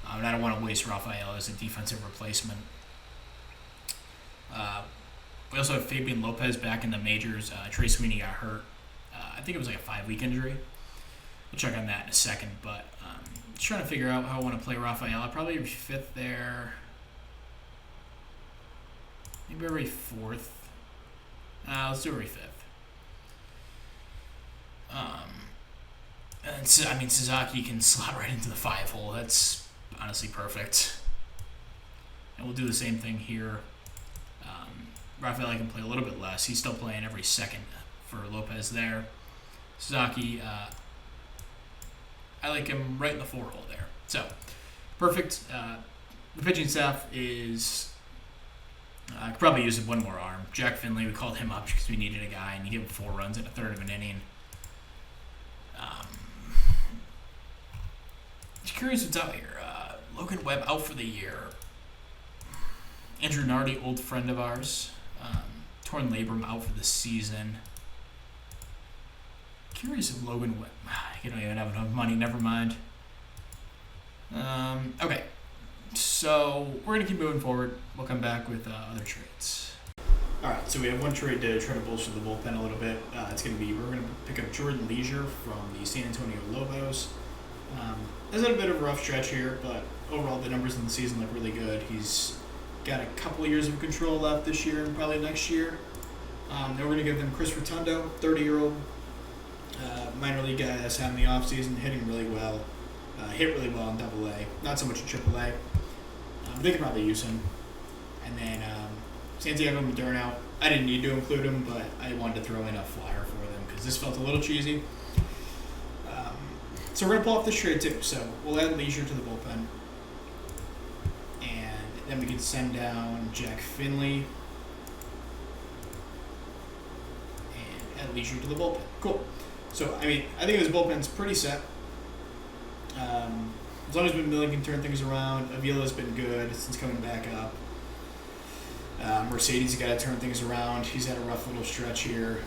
And I don't want to waste Rafaela as a defensive replacement. We also have Fabian Lopez back in the majors. Trey Sweeney got hurt. I think it was like a 5-week injury. We'll check on that in a second. But just trying to figure out how I want to play Rafaela. Probably every 5th there. Maybe every 4th. Let's do every 5th. And so, I mean, Sasaki can slot right into the 5 hole. That's honestly perfect. And we'll do the same thing here. Rafael can play a little bit less. He's still playing every 2nd for Lopez there. Sasaki, I like him right in the 4 hole there. So, perfect. The pitching staff is... I could probably use one more arm. Jack Finley, we called him up because we needed a guy, and he gave him 4 runs in a 1/3 of an inning. Just curious what's out here. Logan Webb out for the year. Andrew Nardi, old friend of ours. Torn labrum out for the season. Curious if Logan Webb... You don't even have enough money, never mind. Okay. So, we're going to keep moving forward. We'll come back with other trades. Alright, so we have one trade to try to bolster the bullpen a little bit. We're going to pick up Jordan Leisure from the San Antonio Lobos. He's had a bit of a rough stretch here, but overall the numbers in the season look really good. He's got a couple of years of control left this year and probably next year. Then we're going to give them Chris Rotundo, 30-year-old minor league guy that's having the offseason, hitting really well. Hit really well in AA, not so much in AAA. They could probably use him. And then Santiago Moderno, I didn't need to include him, but I wanted to throw in a flyer for them because this felt a little cheesy. So we're going to pull off this trade too. So we'll add Leisure to the bullpen. And then we can send down Jack Finley and add Leisure to the bullpen. Cool. So, I mean, I think this bullpen's pretty set. As long as McMillan can turn things around, Avila's been good since coming back up. Mercedes has got to turn things around. He's had a rough little stretch here.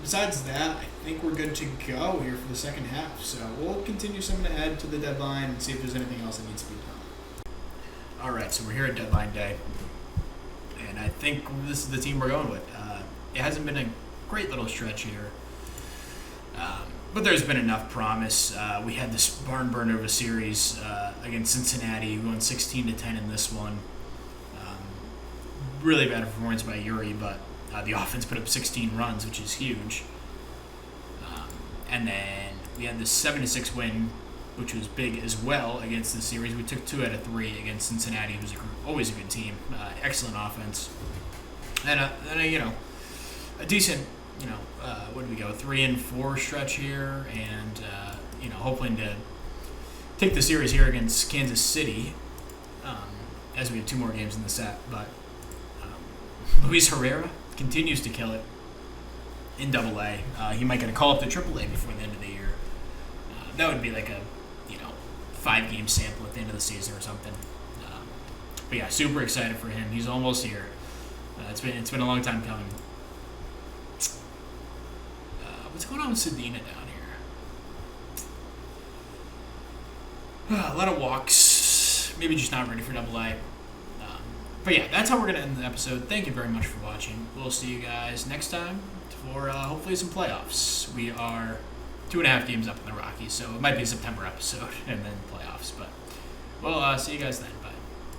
Besides that, I think we're good to go here for the second half. So we'll continue some ahead to the deadline and see if there's anything else that needs to be done. All right, so we're here at deadline day. And I think this is the team we're going with. It hasn't been a great little stretch here. But there's been enough promise. We had this barn burner of a series against Cincinnati. We won 16-10 in this one. Really bad performance by Yuri, but the offense put up 16 runs, which is huge. And then we had this 7-6 win, which was big as well against the series. We took 2 out of 3 against Cincinnati, who's always a good team. Excellent offense. And a decent, what did we go, 3-4 stretch here, and hoping to take the series here against Kansas City, as we have 2 more games in the set. But Luis Herrera continues to kill it in AA. He might get a call up to AAA before the end of the year. That would be like a 5-game sample at the end of the season or something. But yeah, super excited for him. He's almost here. It's been a long time coming. What's going on with Sedina down here? A lot of walks. Maybe just not ready for AA. But yeah, that's how we're going to end the episode. Thank you very much for watching. We'll see you guys next time for hopefully some playoffs. We are 2.5 games up in the Rockies, so it might be a September episode and then playoffs. But we'll see you guys then.